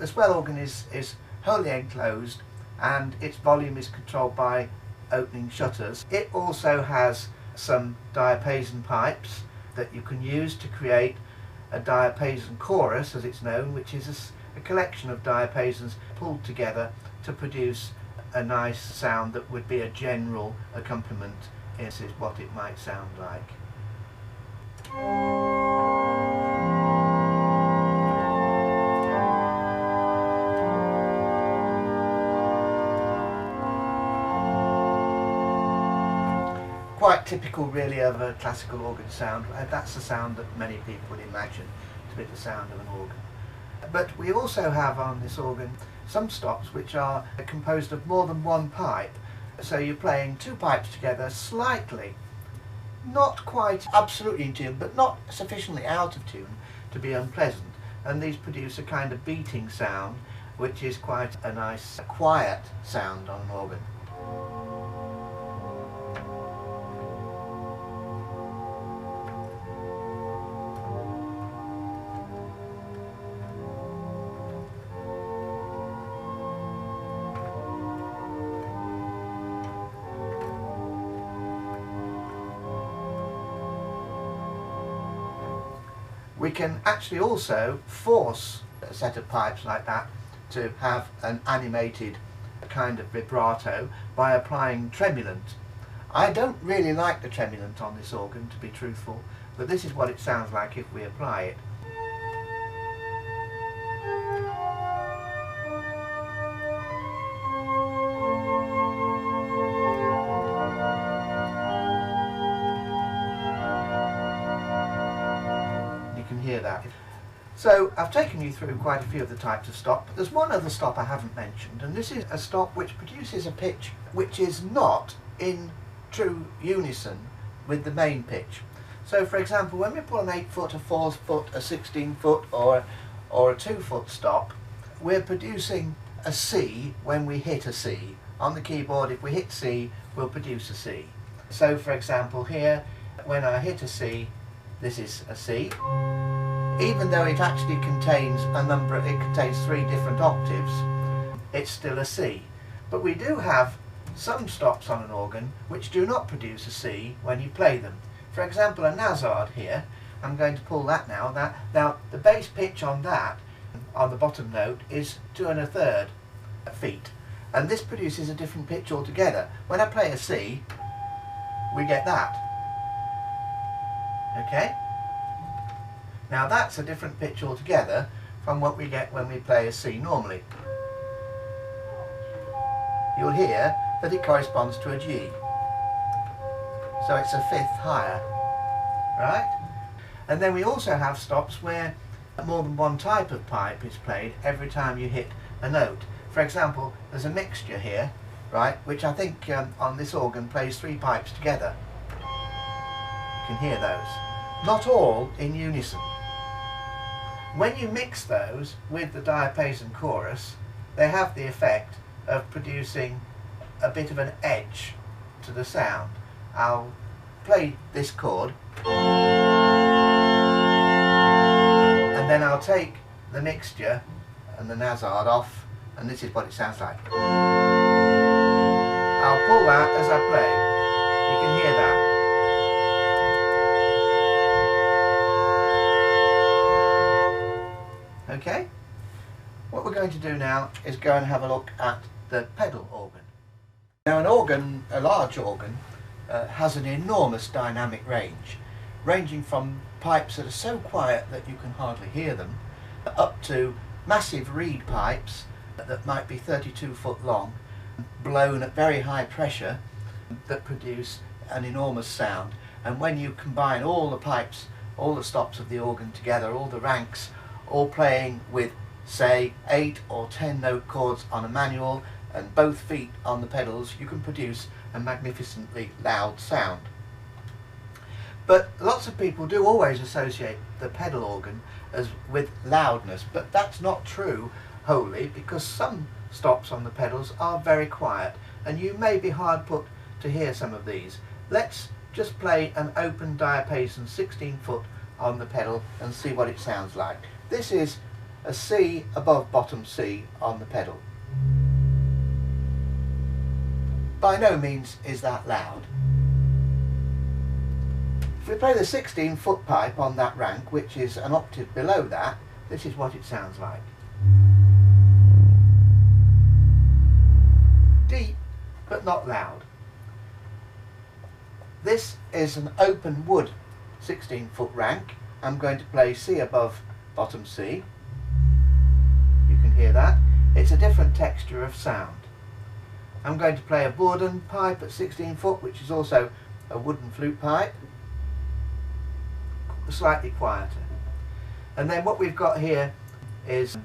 The swell organ is wholly enclosed and its volume is controlled by opening shutters. It also has some diapason pipes that you can use to create a diapason chorus, as it's known, which is a collection of diapasons pulled together to produce a nice sound that would be a general accompaniment. This is what it might sound like. Quite typical really of a classical organ sound. That's the sound that many people would imagine to be the sound of an organ. But we also have on this organ some stops which are composed of more than one pipe. So you're playing two pipes together slightly, not quite absolutely in tune, but not sufficiently out of tune to be unpleasant. And these produce a kind of beating sound, which is quite a nice, quiet sound on an organ. We can actually also force a set of pipes like that to have an animated kind of vibrato by applying tremulant. I don't really like the tremulant on this organ, to be truthful, but this is what it sounds like if we apply it. Hear that. So I've taken you through quite a few of the types of stop, but there's one other stop I haven't mentioned, and this is a stop which produces a pitch which is not in true unison with the main pitch. So for example, when we pull an 8-foot, a 4-foot, a 16-foot or a 2-foot stop, we're producing a C when we hit a C. On the keyboard, if we hit C, we'll produce a C. So for example here, when I hit a C, this is a C. Even though it actually contains it contains 3 different octaves, it's still a C. But we do have some stops on an organ which do not produce a C when you play them. For example, a Nazard here, I'm going to pull that now. Now the bass pitch on that, on the bottom note, is 2 1/3 feet. And this produces a different pitch altogether. When I play a C, we get that. Okay? Now that's a different pitch altogether from what we get when we play a C normally. You'll hear that it corresponds to a G. So it's a 5th higher, right? And then we also have stops where more than one type of pipe is played every time you hit a note. For example, there's a mixture here, right, which I think on this organ plays 3 pipes together. You can hear those. Not all in unison. When you mix those with the diapason chorus, they have the effect of producing a bit of an edge to the sound. I'll play this chord, and then I'll take the mixture and the Nazard off, and this is what it sounds like. I'll pull that as I play. You can hear that. Okay? What we're going to do now is go and have a look at the pedal organ. Now an organ, a large organ, has an enormous dynamic range, ranging from pipes that are so quiet that you can hardly hear them, up to massive reed pipes that might be 32 foot long, blown at very high pressure, that produce an enormous sound. And when you combine all the pipes, all the stops of the organ together, all the ranks, all playing with, say, 8 or 10 note chords on a manual and both feet on the pedals, you can produce a magnificently loud sound. But lots of people do always associate the pedal organ as with loudness, but that's not true wholly, because some stops on the pedals are very quiet and you may be hard put to hear some of these. Let's just play an open diapason 16 foot on the pedal and see what it sounds like. This is a C above bottom C on the pedal. By no means is that loud. If we play the 16-foot pipe on that rank, which is an octave below that, this is what it sounds like. Deep, but not loud. This is an open wood 16-foot rank. I'm going to play C above bottom C. You can hear that. It's a different texture of sound. I'm going to play a Bourdon pipe at 16 foot, which is also a wooden flute pipe, slightly quieter. And then what we've got here is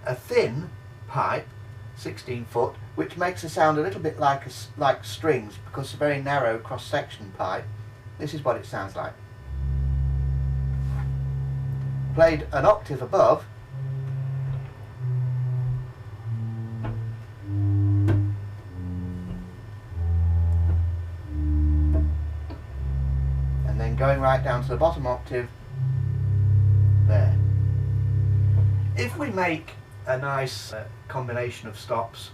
a thin pipe, 16 foot, which makes a sound a little bit like strings, because it's a very narrow cross-section pipe. This is what it sounds like. Played an octave above, and then going right down to the bottom octave there. If we make a nice combination of stops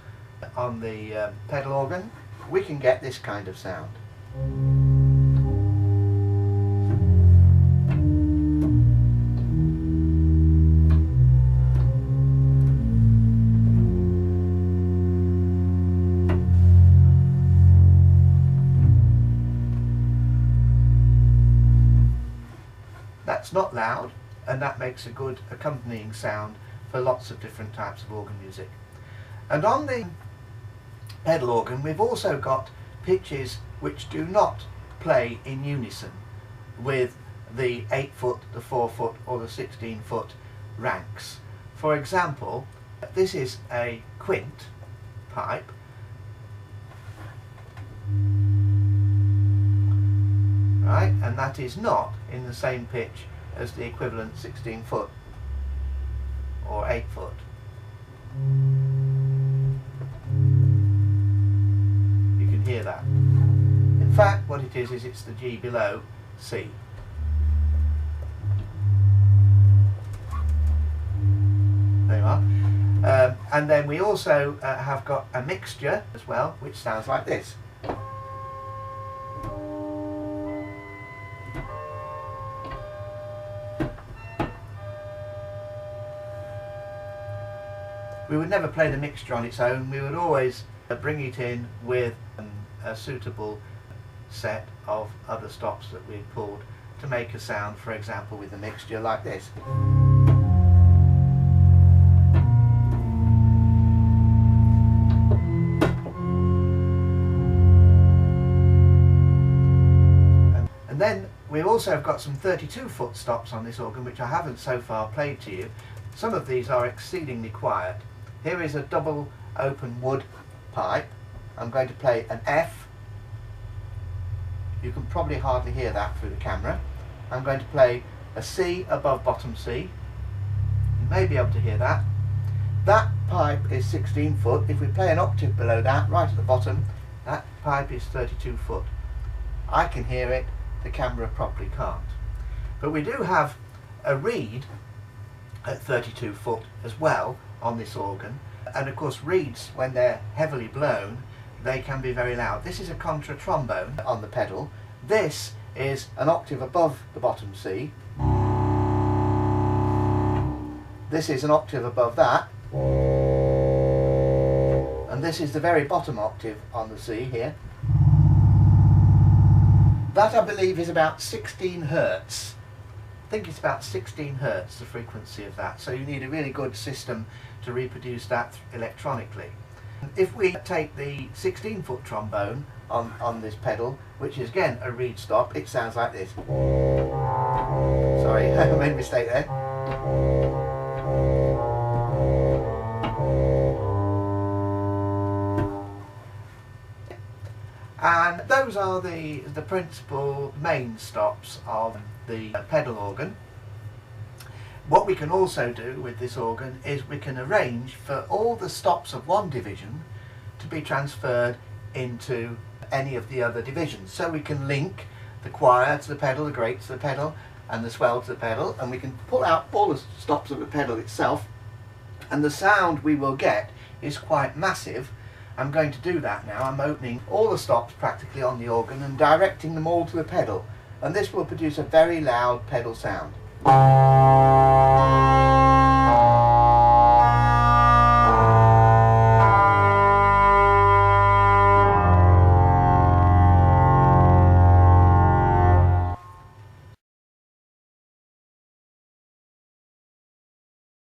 on the pedal organ, we can get this kind of sound. That's not loud, and that makes a good accompanying sound for lots of different types of organ music. And on the pedal organ we've also got pitches which do not play in unison with the 8-foot, the 4-foot or the 16-foot ranks. For example, this is a quint pipe, right, and that is not in the same pitch as the equivalent 16-foot or 8-foot. You can hear that. In fact, what it is it's the G below C. There you are. And then we also have got a mixture as well, which sounds like this. We would never play the mixture on its own. We would always bring it in with a suitable set of other stops that we've pulled to make a sound, for example with the mixture like this. And then we also have got some 32-foot stops on this organ, which I haven't so far played to you. Some of these are exceedingly quiet. Here is a double open wood pipe. I'm going to play an F. You can probably hardly hear that through the camera. I'm going to play a C above bottom C. You may be able to hear that. That pipe is 16 foot. If we play an octave below that, right at the bottom, that pipe is 32 foot. I can hear it, the camera probably can't. But we do have a reed at 32 foot as well on this organ, and of course reeds, when they're heavily blown, they can be very loud. This is a contra trombone on the pedal. This is an octave above the bottom C. This is an octave above that, and this is the very bottom octave on the C here. That, I believe, is about 16 Hertz. I think it's about 16 Hertz, the frequency of that, so you need a really good system to reproduce that electronically. If we take the 16-foot trombone on this pedal, which is again a reed stop, it sounds like this. Sorry, I made a mistake there. And those are the principal main stops of the pedal organ. What we can also do with this organ is we can arrange for all the stops of one division to be transferred into any of the other divisions. So we can link the choir to the pedal, the grate to the pedal, and the swell to the pedal, and we can pull out all the stops of the pedal itself and the sound we will get is quite massive. I'm going to do that now. I'm opening all the stops practically on the organ and directing them all to the pedal, and this will produce a very loud pedal sound.